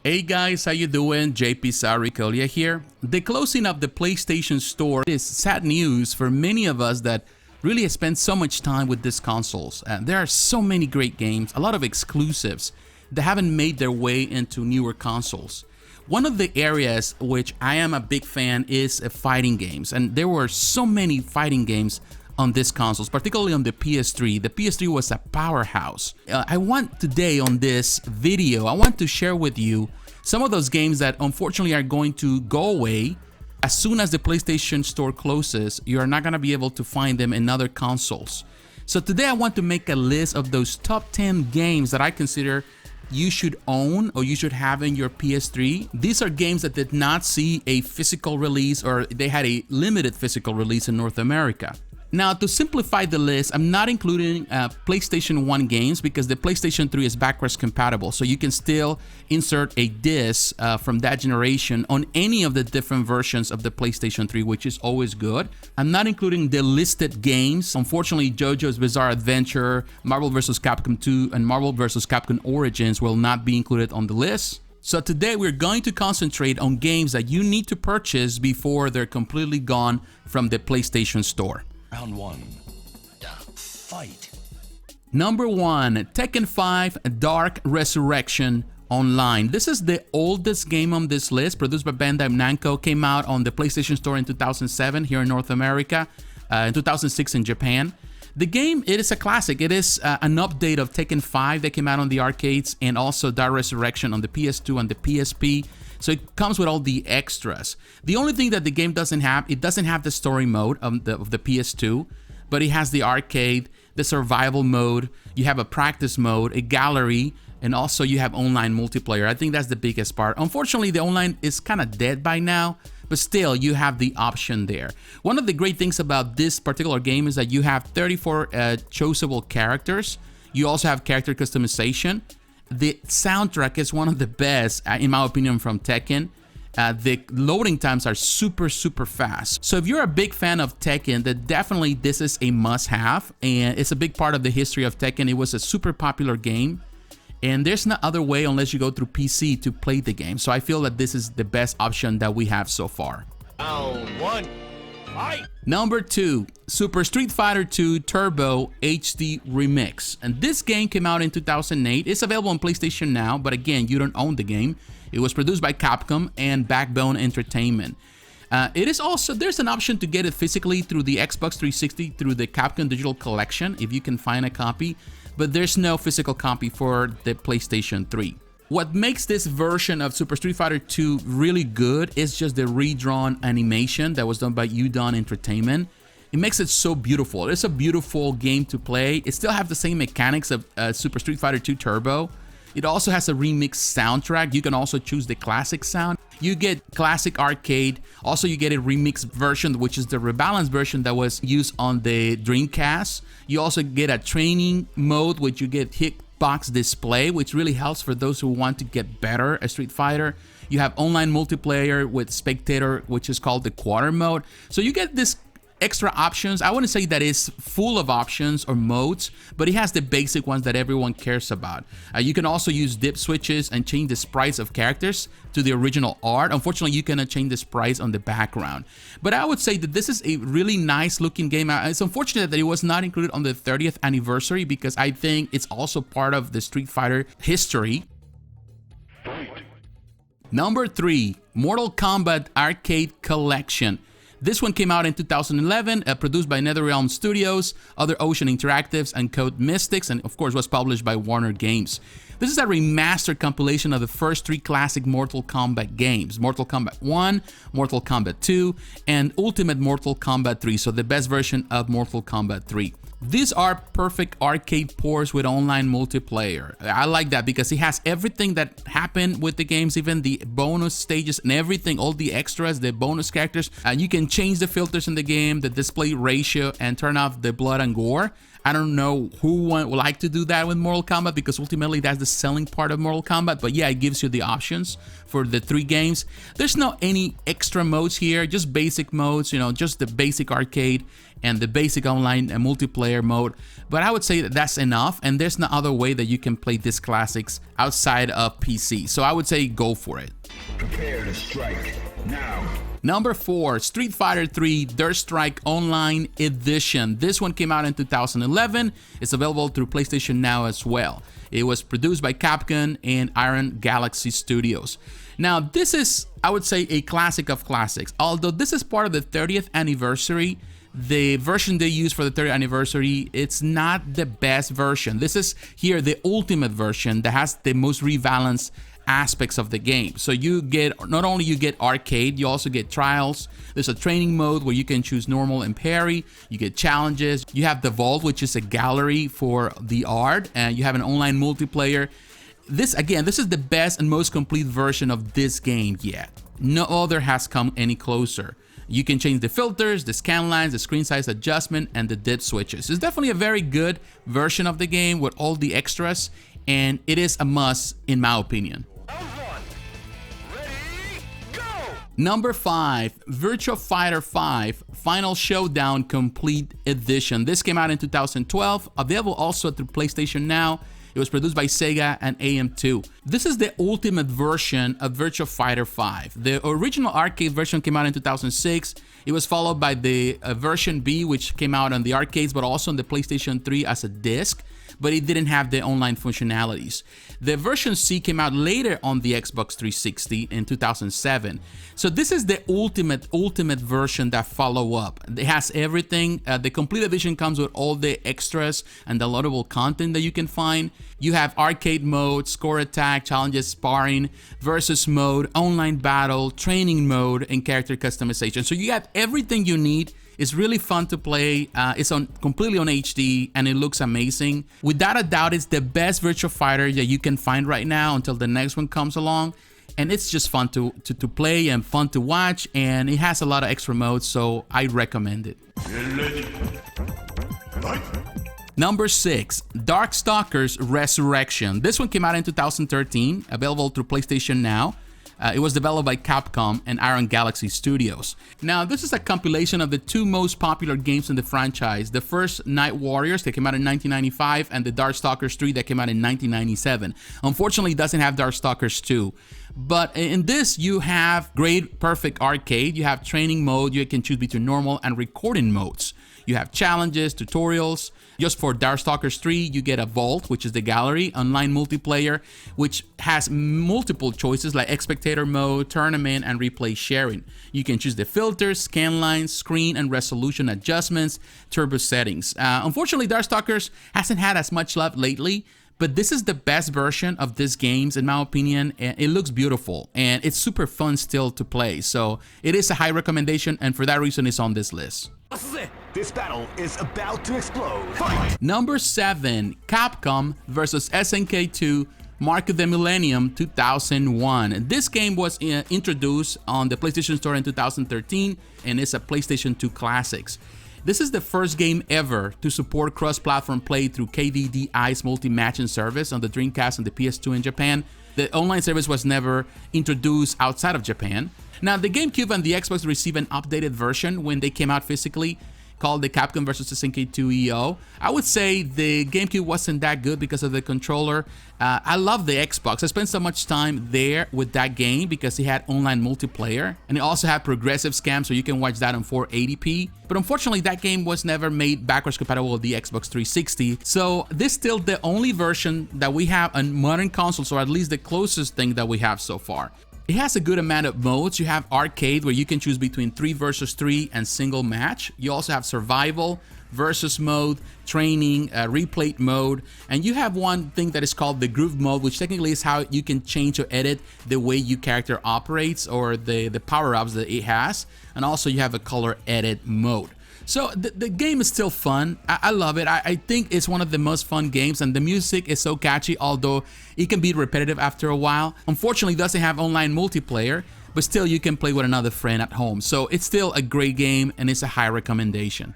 Hey guys, how you doing? jpsarrireviews here. The closing of the PlayStation Store is sad news for many of us that really have spent so much time with these consoles. There are so many great games, a lot of exclusives that haven't made their way into newer consoles. One of the areas which I am a big fan is fighting games, and there were so many fighting games on these consoles, particularly on the PS3. The PS3 was a powerhouse. I want today on this video, I want to share with you some of those games that unfortunately are going to go away. As soon as the PlayStation Store closes, you are not going to be able to find them in other consoles. So today I want to make a list of those top 10 games that I consider you should own or you should have in your PS3. These are games that did not see a physical release or they had a limited physical release in North America. Now, to simplify the list, I'm not including PlayStation 1 games because the PlayStation 3 is backwards compatible, so you can still insert a disc from that generation on any of the different versions of the PlayStation 3, which is always good. I'm not including the listed games. Unfortunately, JoJo's Bizarre Adventure, Marvel vs. Capcom 2, and Marvel vs. Capcom Origins will not be included on the list. So today we're going to concentrate on games that you need to purchase before they're completely gone from the PlayStation Store. Round one. Fight. Number 1, Tekken 5 Dark Resurrection Online. This is the oldest game on this list, produced by Bandai Namco, came out on the PlayStation Store in 2007 here in North America, in 2006 in Japan. The game, it is a classic. It is an update of Tekken 5 that came out on the arcades, and also Dark Resurrection on the PS2 and the PSP. So it comes with all the extras. The only thing that the game doesn't have, it doesn't have the story mode of the PS2, but it has the arcade, the survival mode, you have a practice mode, a gallery, and also you have online multiplayer. I think that's the biggest part. Unfortunately, the online is kind of dead by now, but still you have the option there. One of the great things about this particular game is that you have 34 choosable characters. You also have character customization. The soundtrack is one of the best, in my opinion, from Tekken. The loading times are super fast. So if you're a big fan of Tekken, then definitely this is a must-have, and it's a big part of the history of Tekken. It was a super popular game, and there's no other way unless you go through PC to play the game. So I feel that this is the best option that we have so far. Round one. Fight. Number 2, Super Street Fighter II Turbo HD Remix. And this game came out in 2008. It's available on PlayStation now, but again, you don't own the game. It was produced by Capcom and Backbone Entertainment. It is also, there's an option to get it physically through the Xbox 360 through the Capcom Digital Collection, if you can find a copy, but there's no physical copy for the PlayStation 3. What makes this version of Super Street Fighter II really good is just the redrawn animation that was done by Udon Entertainment. It makes it so beautiful. It's a beautiful game to play. It still has the same mechanics of Super Street Fighter II Turbo. It also has a remixed soundtrack. You can also choose the classic sound. You get classic arcade. Also, you get a remixed version, which is the rebalanced version that was used on the Dreamcast. You also get a training mode, which you get hitbox display, which really helps for those who want to get better at Street Fighter. You have online multiplayer with spectator, which is called the quarter mode. So you get this extra options. I wouldn't say that it's full of options or modes, but it has the basic ones that everyone cares about. You can also use dip switches and change the sprites of characters to the original art. Unfortunately, you cannot change the sprites on the background. But I would say that this is a really nice looking game. It's unfortunate that it was not included on the 30th anniversary because I think it's also part of the Street Fighter history. Number 3, Mortal Kombat Arcade Collection. This one came out in 2011, produced by NetherRealm Studios, Other Ocean Interactives, and Code Mystics, and of course was published by Warner Games. This is a remastered compilation of the first 3 classic Mortal Kombat games, Mortal Kombat 1, Mortal Kombat 2, and Ultimate Mortal Kombat 3, so the best version of Mortal Kombat 3. These are perfect arcade ports with online multiplayer. I like that because it has everything that happened with the games, even the bonus stages and everything, all the extras, the bonus characters. And you can change the filters in the game, the display ratio, and turn off the blood and gore. I don't know who would like to do that with Mortal Kombat, because ultimately that's the selling part of Mortal Kombat. But yeah, it gives you the options for the 3 games. There's no any extra modes here, just basic modes, you know, just the basic arcade and the basic online and multiplayer mode. But I would say that that's enough, and there's no other way that you can play these classics outside of PC. So I would say go for it. Prepare to strike now. Number 4, Street Fighter III Dirt Strike Online Edition. This one came out in 2011. It's available through PlayStation Now as well. It was produced by Capcom and Iron Galaxy Studios. Now, this is, I would say, a classic of classics. Although this is part of the 30th anniversary, the version they use for the 30th anniversary, it's not the best version. This is here the ultimate version that has the most rebalanced aspects of the game. So you get, not only you get arcade, you also get trials. There's a training mode where you can choose normal and parry. You get challenges. You have the vault, which is a gallery for the art, and you have an online multiplayer. This, again, this is the best and most complete version of this game yet. No other has come any closer. You can change the filters, the scan lines, the screen size adjustment, and the dip switches. It's definitely a very good version of the game with all the extras, and it is a must in my opinion. Number 5, Virtua Fighter 5 Final Showdown Complete Edition. This came out in 2012, available also through PlayStation Now. It was produced by Sega and AM2. This is the ultimate version of Virtua Fighter 5. The original arcade version came out in 2006. It was followed by the version B, which came out on the arcades, but also on the PlayStation 3 as a disc, but it didn't have the online functionalities. The version C came out later on the Xbox 360 in 2007. So this is the ultimate version that follow up. It has everything. The complete edition comes with all the extras and downloadable content that you can find. You have arcade mode, score attack, challenges, sparring, versus mode, online battle, training mode, and character customization. So you have everything you need. It's really fun to play. It's completely on HD, and it looks amazing. Without a doubt, it's the best Virtua Fighter that you can find right now until the next one comes along. And it's just fun to play and fun to watch, and it has a lot of extra modes, so I recommend it. Number 6, Darkstalkers Resurrection. This one came out in 2013, available through PlayStation Now. It was developed by Capcom and Iron Galaxy Studios. Now, this is a compilation of the 2 most popular games in the franchise. The first, Night Warriors, that came out in 1995, and the Darkstalkers 3 that came out in 1997. Unfortunately, it doesn't have Darkstalkers 2. But in this, you have Great Perfect Arcade, you have training mode, you can choose between normal and recording modes. You have challenges, tutorials. Just for Darkstalkers 3, you get a vault, which is the gallery, online multiplayer, which has multiple choices like spectator mode, tournament, and replay sharing. You can choose the filters, scan lines, screen and resolution adjustments, turbo settings. Unfortunately, Darkstalkers hasn't had as much love lately, but this is the best version of these games in my opinion, and it looks beautiful and it's super fun still to play. So it is a high recommendation, and for that reason it's on this list. This battle is about to explode. Fight! Number 7, Capcom vs SNK 2 Mark of the Millennium 2001. This game was introduced on the PlayStation Store in 2013 and is a PlayStation 2 Classics. This is the first game ever to support cross-platform play through KDDI's multi-matching service on the Dreamcast and the PS2 in Japan. The online service was never introduced outside of Japan. Now, the GameCube and the Xbox received an updated version when they came out physically, called the Capcom vs SNK 2 EO. I would say the GameCube wasn't that good because of the controller. I love the Xbox. I spent so much time there with that game because it had online multiplayer, and it also had progressive scam, so you can watch that on 480p. But unfortunately, that game was never made backwards compatible with the Xbox 360. So this is still the only version that we have on modern consoles, or at least the closest thing that we have so far. It has a good amount of modes. You have arcade, where you can choose between 3 versus 3 and single match. You also have survival, versus mode, training, replay mode, and you have one thing that is called the groove mode, which technically is how you can change or edit the way your character operates or the power-ups that it has. And also you have a color edit mode. So the game is still fun. I love it. I think it's one of the most fun games, and the music is so catchy, although it can be repetitive after a while. Unfortunately, it doesn't have online multiplayer, but still you can play with another friend at home. So it's still a great game, and it's a high recommendation.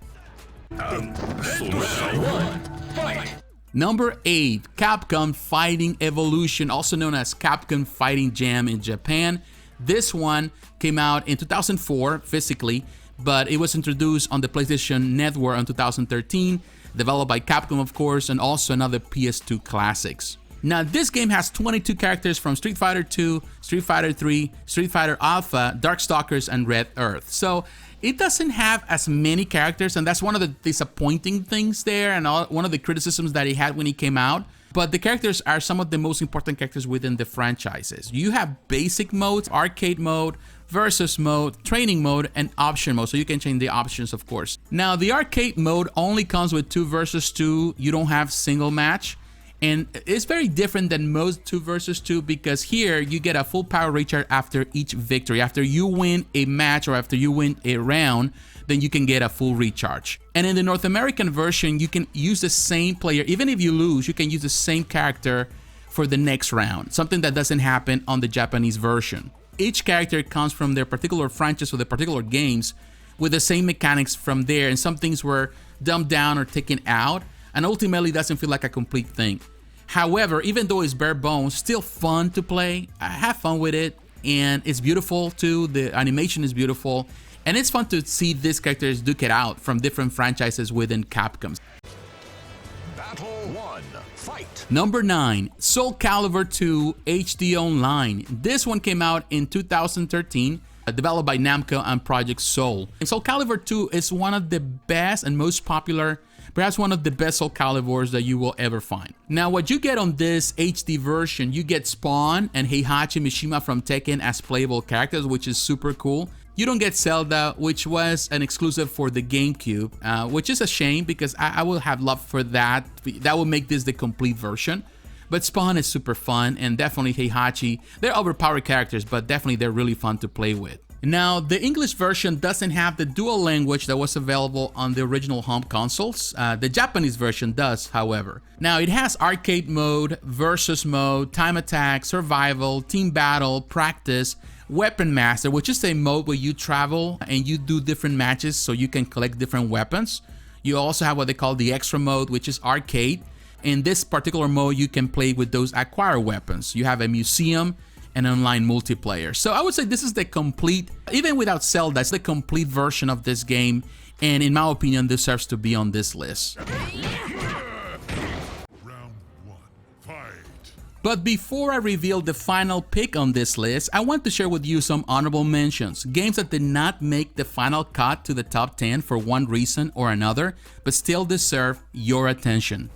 Number 8, Capcom Fighting Evolution, also known as Capcom Fighting Jam in Japan. This one came out in 2004 physically, but it was introduced on the PlayStation Network in 2013, developed by Capcom of course, and also another PS2 classics. Now this game has 22 characters from Street Fighter 2, Street Fighter 3, Street Fighter Alpha, Darkstalkers, and Red Earth. So it doesn't have as many characters, and that's one of the disappointing things there, and one of the criticisms that it had when it came out. But the characters are some of the most important characters within the franchises. You have basic modes, arcade mode, versus mode, training mode, and option mode, so you can change the options of course. Now the arcade mode only comes with 2 versus 2, you don't have single match. And it's very different than most 2 versus 2 because here you get a full power recharge after each victory. After you win a match or after you win a round, then you can get a full recharge. And in the North American version, you can use the same player. Even if you lose, you can use the same character for the next round, something that doesn't happen on the Japanese version. Each character comes from their particular franchise or their particular games with the same mechanics from there, and some things were dumbed down or taken out, and ultimately doesn't feel like a complete thing. However, even though it's bare bones, still fun to play. I have fun with it, and it's beautiful too. The animation is beautiful, and it's fun to see these characters duke it out from different franchises within Capcom. Battle 1, fight! Number 9, Soulcalibur II HD Online. This one came out in 2013, developed by Namco and Project Soul. And Soulcalibur II is one of the best and most popular, perhaps one of the best Soulcaliburs that you will ever find. Now what you get on this HD version, you get Spawn and Heihachi Mishima from Tekken as playable characters, which is super cool. You don't get Zelda, which was an exclusive for the GameCube, which is a shame because I would have loved for that. That would make this the complete version. But Spawn is super fun, and definitely Heihachi. They're overpowered characters, but definitely they're really fun to play with. Now, the English version doesn't have the dual language that was available on the original home consoles. The Japanese version does, however. Now, it has arcade mode, versus mode, time attack, survival, team battle, practice, weapon master, which is a mode where you travel and you do different matches so you can collect different weapons. You also have what they call the extra mode, which is arcade. In this particular mode, you can play with those acquired weapons. You have a museum and online multiplayer. So I would say this is the complete, even without Zelda, it's the complete version of this game, and in my opinion deserves to be on this list. Round 1, fight. But before I reveal the final pick on this list, I want to share with you some honorable mentions. Games that did not make the final cut to the top 10 for one reason or another, but still deserve your attention.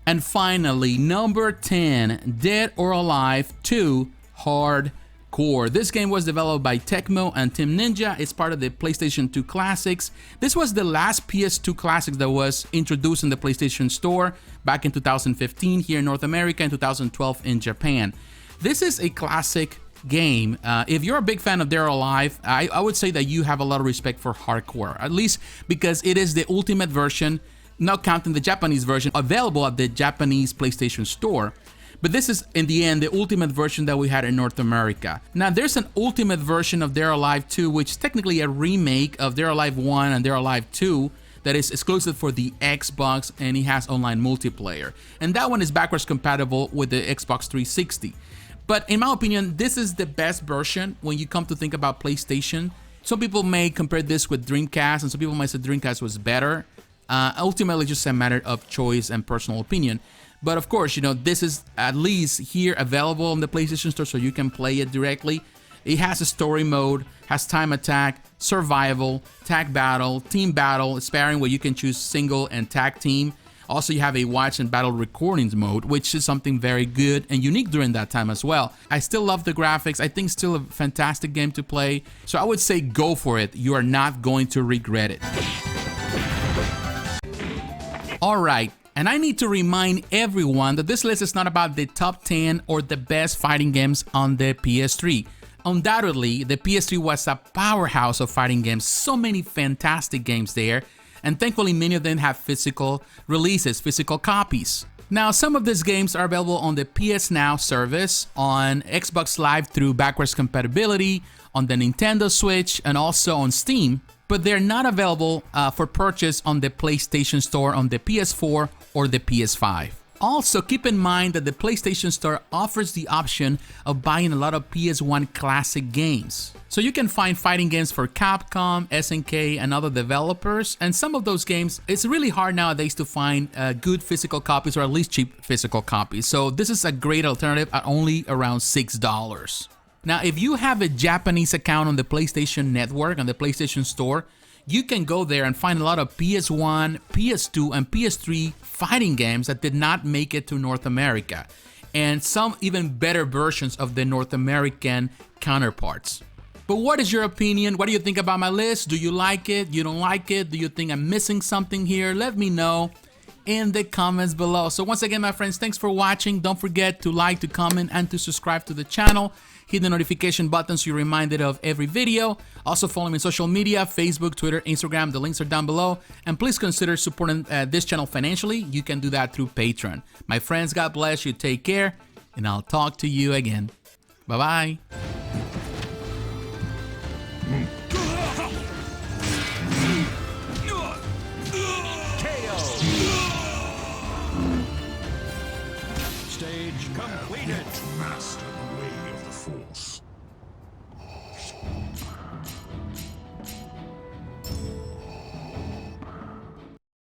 And finally, number 10, Dead or Alive 2 Hardcore. This game was developed by Tecmo and Team Ninja. It's part of the PlayStation 2 Classics. This was the last PS2 Classics that was introduced in the PlayStation Store back in 2015 here in North America and 2012 in Japan. This is a classic game. If you're a big fan of Dead or Alive, I would say that you have a lot of respect for Hardcore, at least because it is the ultimate version, not counting the Japanese version, available at the Japanese PlayStation Store. But this is, in the end, the ultimate version that we had in North America. Now, there's an ultimate version of Dead or Alive 2, which is technically a remake of Dead or Alive 1 and Dead or Alive 2 that is exclusive for the Xbox, and it has online multiplayer. And that one is backwards compatible with the Xbox 360. But in my opinion, this is the best version when you come to think about PlayStation. Some people may compare this with Dreamcast, and some people might say Dreamcast was better. Ultimately, just a matter of choice and personal opinion. But of course, you know, this is at least here available on the PlayStation Store, so you can play it directly. It has a story mode, has time attack, survival, tag battle, team battle, sparring where you can choose single and tag team. Also, you have a watch and battle recordings mode, which is something very good and unique during that time as well. I still love the graphics. I think it's still a fantastic game to play. So I would say go for it. You are not going to regret it. All right. And I need to remind everyone that this list is not about the top 10 or the best fighting games on the PS3. Undoubtedly, the PS3 was a powerhouse of fighting games. So many fantastic games there. And thankfully, many of them have physical releases, physical copies. Now, some of these games are available on the PS Now service, on Xbox Live through backwards compatibility, on the Nintendo Switch, and also on Steam. But they're not available for purchase on the PlayStation Store on the PS4 or the PS5. Also, keep in mind that the PlayStation Store offers the option of buying a lot of PS1 classic games. So you can find fighting games for Capcom, SNK, and other developers. And some of those games, it's really hard nowadays to find good physical copies, or at least cheap physical copies. So this is a great alternative at only around $6. Now, if you have a Japanese account on the PlayStation Network, on the PlayStation Store, you can go there and find a lot of PS1, PS2, and PS3 fighting games that did not make it to North America, and some even better versions of the North American counterparts. But what is your opinion? What do you think about my list? Do you like it? You don't like it? Do you think I'm missing something here? Let me know in the comments below. So once again, my friends, thanks for watching. Don't forget to like, to comment, and to subscribe to the channel. Hit the notification button so you're reminded of every video. Also follow me on social media, Facebook, Twitter, Instagram. The links are down below. And please consider supporting this channel financially. You can do that through Patreon. My friends, God bless you. Take care. And I'll talk to you again. Bye-bye. Stage completed. Master.